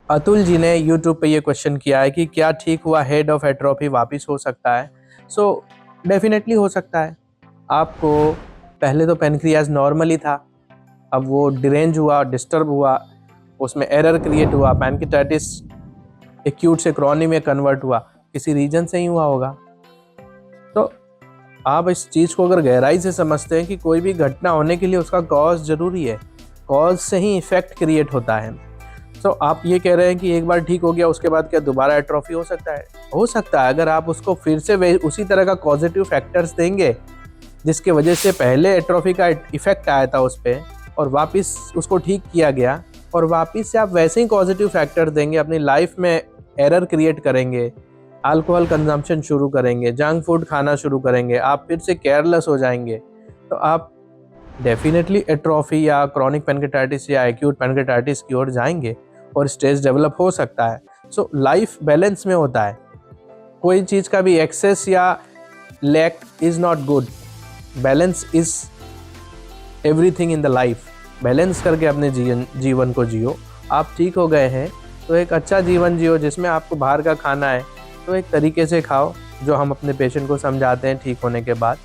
अतुल जी ने YouTube पे ये क्वेश्चन किया है कि क्या ठीक हुआ हेड ऑफ एट्रोफी वापस हो सकता है। सो डेफिनेटली हो सकता है। आपको पहले तो पेनक्रियाज नॉर्मली था, अब वो डिरेंज हुआ, डिस्टर्ब हुआ, उसमें एरर क्रिएट हुआ, पैनक्रियाटाइटिस एक्यूट से क्रॉनिक में कन्वर्ट हुआ, किसी रीजन से ही हुआ होगा। तो आप इस चीज़ को अगर गहराई से समझते हैं कि कोई भी घटना होने के लिए उसका कॉज जरूरी है, कॉज से ही इफेक्ट क्रिएट होता है। तो आप ये कह रहे हैं कि एक बार ठीक हो गया उसके बाद क्या दोबारा एट्रोफी हो सकता है? हो सकता है, अगर आप उसको फिर से उसी तरह का पॉजिटिव फैक्टर्स देंगे जिसके वजह से पहले एट्रोफी का इफेक्ट आया था उस पर और वापस उसको ठीक किया गया, और वापस से आप वैसे ही पॉजिटिव फैक्टर देंगे, अपनी लाइफ में एरर क्रिएट करेंगे, अल्कोहल कंजम्पशन शुरू करेंगे, जंक फूड खाना शुरू करेंगे, आप फिर से केयरलेस हो जाएंगे, तो आप डेफिनेटली एट्रोफी या क्रॉनिक पैनक्रियाटाइटिस या एक्यूट पैनक्रियाटाइटिस की ओर जाएंगे और स्टेज डेवलप हो सकता है। सो लाइफ बैलेंस में होता है, कोई चीज़ का भी एक्सेस या lack is not good. Balance is everything in the life. Balance करके अपने जीवन को जियो। आप ठीक हो गए हैं तो एक अच्छा जीवन जियो, जिसमें आपको बाहर का खाना है तो एक तरीके से खाओ, जो हम अपने पेशेंट को समझाते हैं ठीक होने के बाद।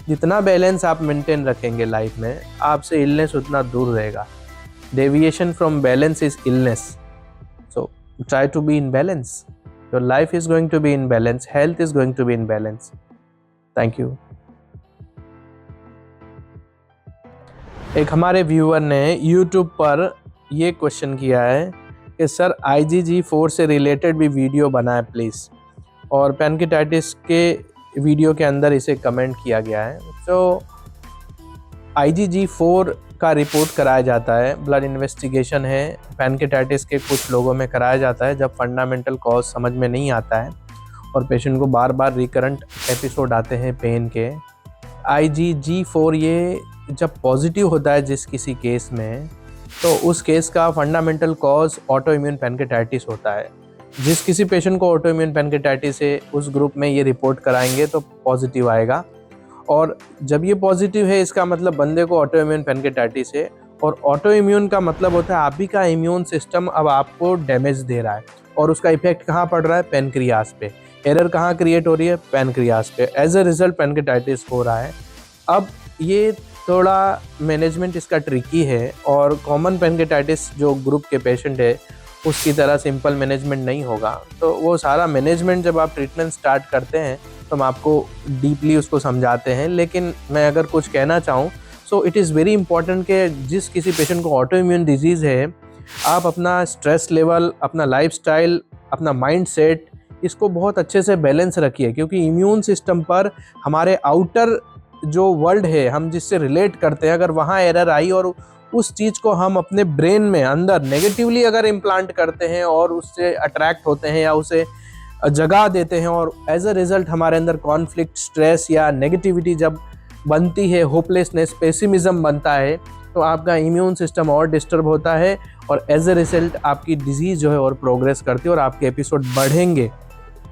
जितना बैलेंस आप मेंटेन रखेंगे लाइफ में, आपसे इलनेस उतना दूर रहेगा। Deviation from balance is illness, so try to be in balance. Your life is going to be in balance, health is going to be in balance. Thank you. एक हमारे viewer ने YouTube पर ये question किया है कि sir IgG4 से related भी वीडियो बनाए प्लीज़, और पैनक्रियाटाइटिस के वीडियो के अंदर इसे कमेंट किया गया है। तो IgG4 का रिपोर्ट कराया जाता है, ब्लड इन्वेस्टिगेशन है, पैनक्रियाटाइटिस के कुछ लोगों में कराया जाता है जब फंडामेंटल कॉज समझ में नहीं आता है और पेशेंट को बार बार रिकरेंट एपिसोड आते हैं पेन के। IgG4 ये जब पॉजिटिव होता है जिस किसी केस में, तो उस केस का fundamental cause auto immune pancreatitis होता है। जिस किसी पेशेंट को ऑटो इम्यून पैनक्रियाटाइटिस है उस ग्रुप में ये रिपोर्ट कराएंगे तो पॉजिटिव आएगा, और जब ये पॉजिटिव है इसका मतलब बंदे को ऑटो इम्यून पैनक्रियाटाइटिस है। और ऑटो इम्यून का मतलब होता है आप ही का इम्यून सिस्टम अब आपको डैमेज दे रहा है, और उसका इफेक्ट कहाँ पड़ रहा है? पैनक्रियास पे। एरर कहाँ क्रिएट हो रही है? पैनक्रियास पे। एज ए रिजल्ट पैनक्रियाटाइटिस हो रहा है। अब ये थोड़ा मैनेजमेंट इसका ट्रिकी है, और कॉमन पैनक्रियाटाइटिस जो ग्रुप के पेशेंट है उसकी तरह सिंपल मैनेजमेंट नहीं होगा। तो वो सारा मैनेजमेंट जब आप ट्रीटमेंट स्टार्ट करते हैं तो हम आपको डीपली उसको समझाते हैं। लेकिन मैं अगर कुछ कहना चाहूँ, so it is very important कि जिस किसी पेशेंट को ऑटो इम्यून डिजीज़ है, आप अपना स्ट्रेस लेवल, अपना लाइफस्टाइल, अपना माइंड सेट, इसको बहुत अच्छे से बैलेंस रखिए, क्योंकि इम्यून सिस्टम पर हमारे आउटर जो वर्ल्ड है, हम जिससे रिलेट करते हैं, अगर वहाँ एरर आई और उस चीज़ को हम अपने ब्रेन में अंदर नेगेटिवली अगर इम्प्लांट करते हैं और उससे अट्रैक्ट होते हैं या उसे जगा देते हैं, और एज अ रिज़ल्ट हमारे अंदर कॉन्फ्लिक्ट, स्ट्रेस या नेगेटिविटी जब बनती है, होपलेसनेस, पेसिमिज्म बनता है, तो आपका इम्यून सिस्टम और डिस्टर्ब होता है, और एज अ रिजल्ट आपकी डिजीज़ जो है और प्रोग्रेस करती है और आपके एपिसोड बढ़ेंगे।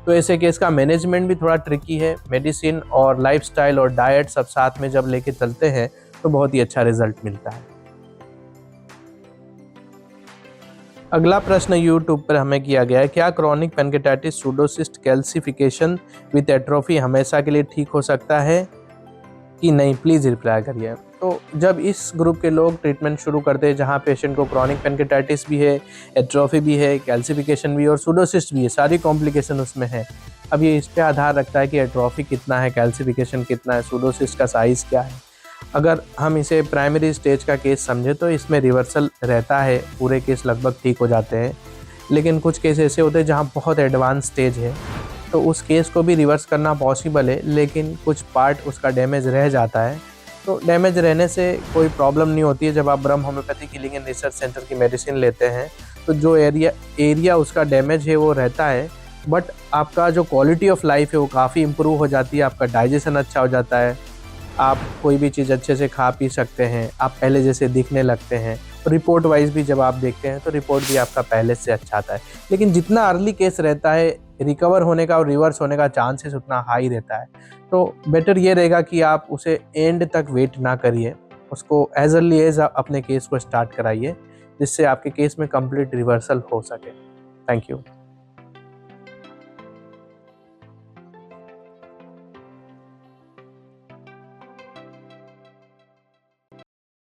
तो ऐसे केस का मैनेजमेंट भी थोड़ा ट्रिकी है। मेडिसिन और लाइफस्टाइल और डाइट सब साथ में जब लेके चलते हैं तो बहुत ही अच्छा रिजल्ट मिलता है। अगला प्रश्न YouTube पर हमें किया गया है, क्या chronic pancreatitis pseudocyst calcification with atrophy हमेशा के लिए ठीक हो सकता है कि नहीं? प्लीज़ रिप्लाई करिए। तो जब इस ग्रुप के लोग ट्रीटमेंट शुरू करते हैं जहाँ पेशेंट को क्रॉनिक पैनक्रियाटाइटिस भी है, एट्रोफी भी है, कैल्सिफिकेशन भी है और सूडोसिस्ट भी है, सारी कॉम्प्लिकेशन उसमें है। अब ये इस पे आधार रखता है कि एट्रोफी कितना है, कैल्सिफिकेशन कितना है, सूडोसिस्ट का साइज़ क्या है। अगर हम इसे प्राइमरी स्टेज का केस समझे तो इसमें रिवर्सल रहता है, पूरे केस लगभग ठीक हो जाते हैं। लेकिन कुछ केस ऐसे होते हैं जहाँ बहुत एडवांस स्टेज है, तो उस केस को भी रिवर्स करना पॉसिबल है, लेकिन कुछ पार्ट उसका डैमेज रह जाता है। तो डैमेज रहने से कोई प्रॉब्लम नहीं होती है। जब आप ब्रह्म homeopathy healing and research centre की मेडिसिन लेते हैं तो जो एरिया उसका डैमेज है वो रहता है, बट आपका जो क्वालिटी ऑफ लाइफ है वो काफ़ी इम्प्रूव हो जाती है। आपका डाइजेशन अच्छा हो जाता है, आप कोई भी चीज़ अच्छे से खा पी सकते हैं, आप पहले जैसे दिखने लगते हैं। रिपोर्ट वाइज भी जब आप देखते हैं तो रिपोर्ट भी आपका पहले से अच्छा आता है। लेकिन जितना अर्ली केस रहता है, रिकवर होने का और रिवर्स होने का चांसेस उतना हाई रहता है। तो बेटर ये रहेगा कि आप उसे एंड तक वेट ना करिए, उसको एज अर्ली एज अपने केस को स्टार्ट कराइए, जिससे आपके केस में कंप्लीट रिवर्सल हो सके। Thank you.